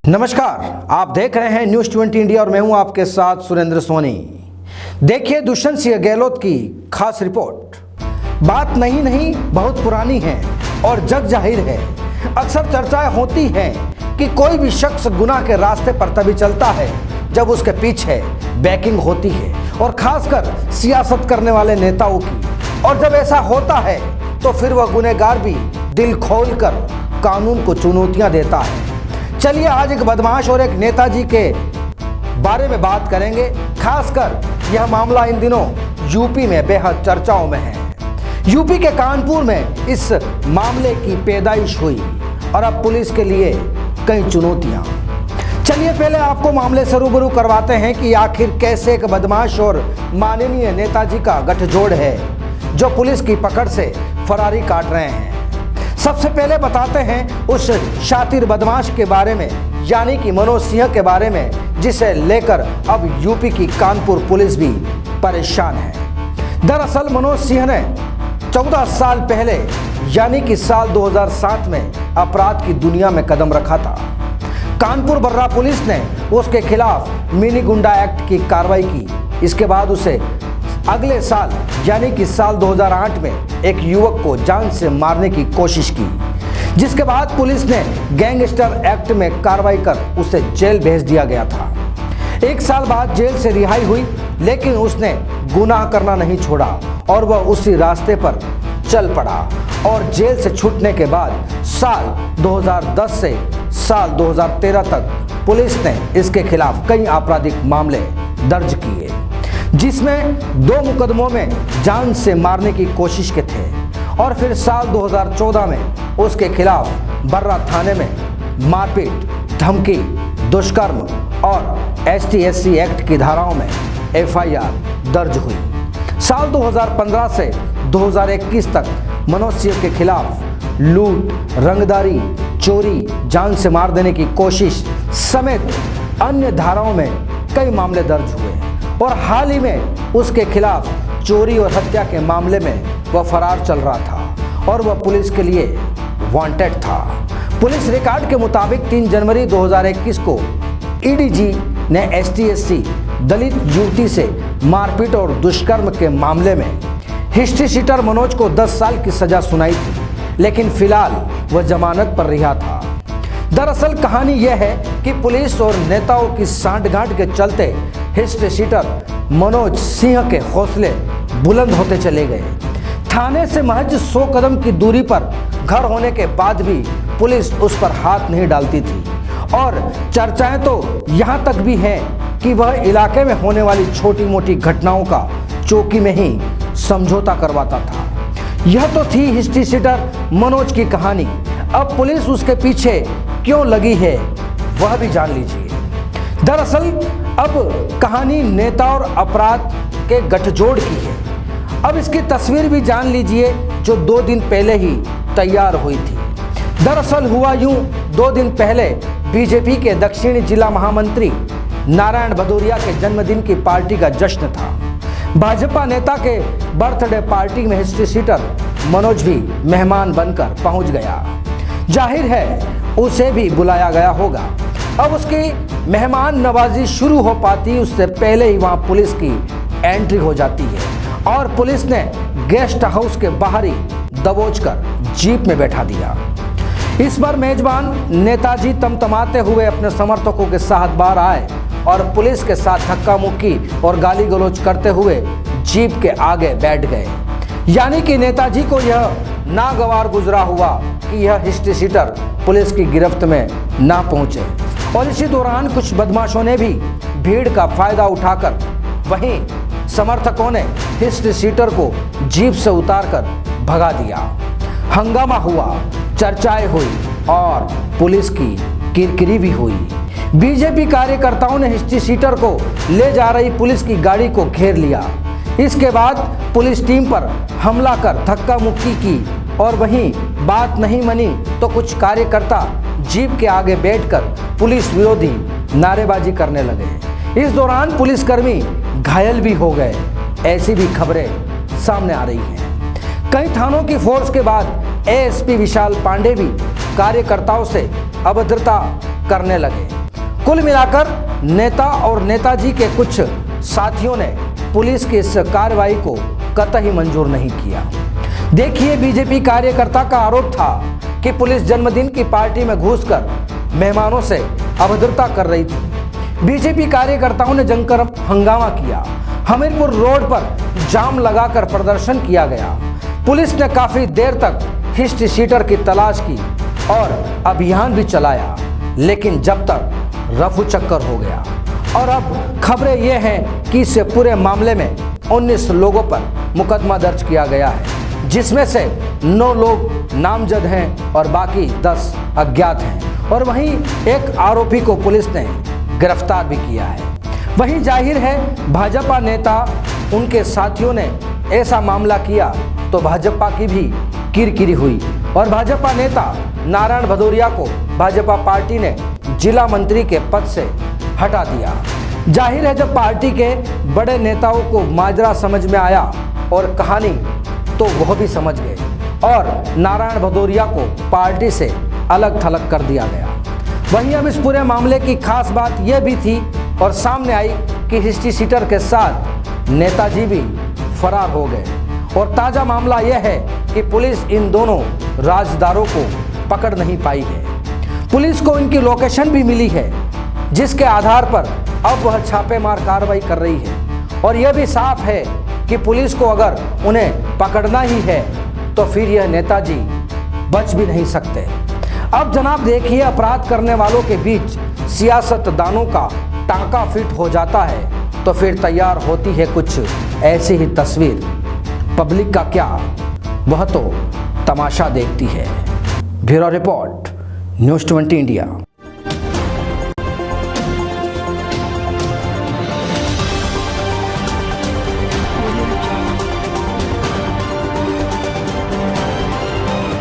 नमस्कार, आप देख रहे हैं न्यूज़ 20 इंडिया और मैं हूं आपके साथ सुरेंद्र सोनी। देखिए दुष्यंत सिंह गहलोत की खास रिपोर्ट। बात नहीं बहुत पुरानी है और जग जाहिर है। अक्सर चर्चाएं होती हैं कि कोई भी शख्स गुनाह के रास्ते पर तभी चलता है जब उसके पीछे बैकिंग होती है, और खासकर सियासत करने वाले नेताओं की। और जब ऐसा होता है तो फिर वह गुनहगार भी दिल खोलकर कानून को चुनौतियां देता है। चलिए आज एक बदमाश और एक नेताजी के बारे में बात करेंगे। खासकर यह मामला इन दिनों यूपी में बेहद चर्चाओं में है। यूपी के कानपुर में इस मामले की पैदाइश हुई और अब पुलिस के लिए कई चुनौतियां। चलिए पहले आपको मामले से रूबरू करवाते हैं कि आखिर कैसे एक बदमाश और माननीय नेताजी का गठजोड़ है जो पुलिस की पकड़ से फरारी काट रहे हैं। सबसे पहले बताते हैं उस शातिर बदमाश के बारे में, यानी कि मनोज सिंह के बारे में, जिसे लेकर अब यूपी की कानपुर पुलिस भी परेशान है। दरअसल मनोज सिंह ने 14 साल पहले यानी कि साल 2007 में अपराध की दुनिया में कदम रखा था। कानपुर बर्रा पुलिस ने उसके खिलाफ मिनी गुंडा एक्ट की कार्रवाई की। इसके बाद उसे अगले साल यानी कि साल 2008 में एक युवक को जान से मारने की कोशिश की, जिसके बाद पुलिस ने गैंगस्टर एक्ट में कार्रवाई कर उसे जेल भेज दिया गया था। एक साल बाद जेल से रिहाई हुई, लेकिन उसने गुनाह करना नहीं छोड़ा और वह उसी रास्ते पर चल पड़ा। और जेल से छूटने के बाद साल 2010 से साल 2013 तक पुलिस ने इसके खिलाफ कई आपराधिक मामले दर्ज किए, जिसमें 2 मुकदमों में जान से मारने की कोशिश के थे। और फिर साल 2014 में उसके खिलाफ बर्रा थाने में मारपीट, धमकी, दुष्कर्म और ST/SC एक्ट की धाराओं में FIR दर्ज हुई। साल 2015 से 2021 तक मनोज सिंह के खिलाफ लूट, रंगदारी, चोरी, जान से मार देने की कोशिश समेत अन्य धाराओं में कई मामले दर्ज हुए और हाल ही में उसके खिलाफ चोरी और हत्या के मामले में वह फरार चल रहा था और वह पुलिस के लिए वांटेड था। पुलिस रिकॉर्ड के मुताबिक 3 जनवरी 2021 को EDG ने ST/SC दलित युवती से मारपीट और दुष्कर्म के मामले में हिस्ट्री शीटर मनोज को 10 साल की सजा सुनाई थी, लेकिन फिलहाल वह जमानत पर रिहा था। दरअसल कहानी यह है कि पुलिस और नेताओं की सांठगांठ के चलते हिस्ट्री शीटर मनोज सिंह के हौसले बुलंद होते चले गए। थाने से महज 100 कदम की दूरी पर घर होने के बाद भी पुलिस उस पर हाथ नहीं डालती थी और चर्चाएं तो यहां तक भी हैं कि वह इलाके में होने वाली छोटी मोटी घटनाओं का चौकी में ही समझौता करवाता था। यह तो थी हिस्ट्री शीटर मनोज की कहानी। अब पुलिस उसके पीछे क्यों लगी है वह भी जान लीजिए। दरअसल अब कहानी नेता और अपराध के गठजोड़ की है। अब इसकी तस्वीर भी जान लीजिए जो 2 दिन पहले ही तैयार हुई थी। दरअसल हुआ यूं, 2 दिन पहले बीजेपी के दक्षिणी जिला महामंत्री नारायण भदौरिया के जन्मदिन की पार्टी का जश्न था। भाजपा नेता के बर्थडे पार्टी में हिस्ट्री शीटर मनोज भी मेहमान बनकर पहुंच गया। जाहिर है उसे भी बुलाया गया होगा। अब उसकी मेहमान नवाजी शुरू हो पाती उससे पहले ही वहां पुलिस की एंट्री हो जाती है और पुलिस ने गेस्ट हाउस के बाहर ही दबोचकर जीप में बैठा दिया। इस बार मेजबान नेताजी तमतमाते हुए अपने समर्थकों के साथ बाहर आए और पुलिस के साथ धक्का मुक्की और गाली गलौज करते हुए जीप के आगे बैठ गए। यानी कि नेताजी को यह नागवार गुजरा हुआ कि यह हिस्ट्री शीटर पुलिस की गिरफ्त में ना पहुंचे। और इसी दौरान कुछ बदमाशों ने भी भीड़ का फायदा उठाकर वहीं समर्थकों ने हिस्ट्री शीटर को जीप से उतारकर भगा दिया। हंगामा हुआ, चर्चाएं हुई और पुलिस की किरकिरी भी हुई। बीजेपी कार्यकर्ताओं ने हिस्ट्री शीटर को ले जा रही पुलिस की गाड़ी को घेर लिया। इसके बाद पुलिस टीम पर हमला कर धक्का मुक्की की और वहीं बात नहीं मनी तो कुछ कार्यकर्ता जीप के आगे बैठकर पुलिस विरोधी नारेबाजी करने लगे। इस दौरान पुलिसकर्मी घायल भी हो गए, ऐसी भी खबरें सामने आ रही हैं। कई थानों की फोर्स के बाद ASP विशाल पांडे भी कार्यकर्ताओं से अभद्रता करने लगे। कुल मिलाकर नेता और नेताजी के कुछ साथियों ने पुलिस की इस कार्रवाई को कतई मंजूर नहीं किया। देखिए, बीजेपी कार्यकर्ता का आरोप था कि पुलिस जन्मदिन की पार्टी में घुसकर मेहमानों से अभद्रता कर रही थी। बीजेपी कार्यकर्ताओं ने जमकर हंगामा किया। हमीरपुर रोड पर जाम लगाकर प्रदर्शन किया गया। पुलिस ने काफी देर तक हिस्ट्री शीटर की तलाश की और अभियान भी चलाया, लेकिन जब तक रफू चक्कर हो गया। और अब खबरें ये हैं कि इस पूरे मामले में 19 लोगों पर मुकदमा दर्ज किया गया है, जिसमें से 9 लोग नामजद हैं और बाकी 10 अज्ञात हैं। और वहीं एक आरोपी को पुलिस ने गिरफ्तार भी किया है। वहीं जाहिर है, भाजपा नेता उनके साथियों ने ऐसा मामला किया तो भाजपा की भी किरकिरी हुई और भाजपा नेता नारायण भदौरिया को भाजपा पार्टी ने जिला मंत्री के पद से हटा दिया। जाहिर है, जब पार्टी के बड़े नेताओं को माजरा समझ में आया और कहानी तो वह भी समझ गए और नारायण भदौरिया को पार्टी से अलग थलग कर दिया गया। वहीं अब इस पूरे मामले की खास बात यह भी थी और सामने आई कि हिस्ट्री शीटर के साथ नेताजी भी फरार हो गए। और ताज़ा मामला यह है कि पुलिस इन दोनों राजदारों को पकड़ नहीं पाई है। पुलिस को इनकी लोकेशन भी मिली है, जिसके आधार पर अब वह छापेमार कार्रवाई कर रही है। और यह भी साफ है कि पुलिस को अगर उन्हें पकड़ना ही है तो फिर यह नेताजी बच भी नहीं सकते। अब जनाब देखिए, अपराध करने वालों के बीच सियासतदानों का टांका फिट हो जाता है तो फिर तैयार होती है कुछ ऐसी ही तस्वीर। पब्लिक का क्या, वह तो तमाशा देखती है। Bureau report, news 20 India.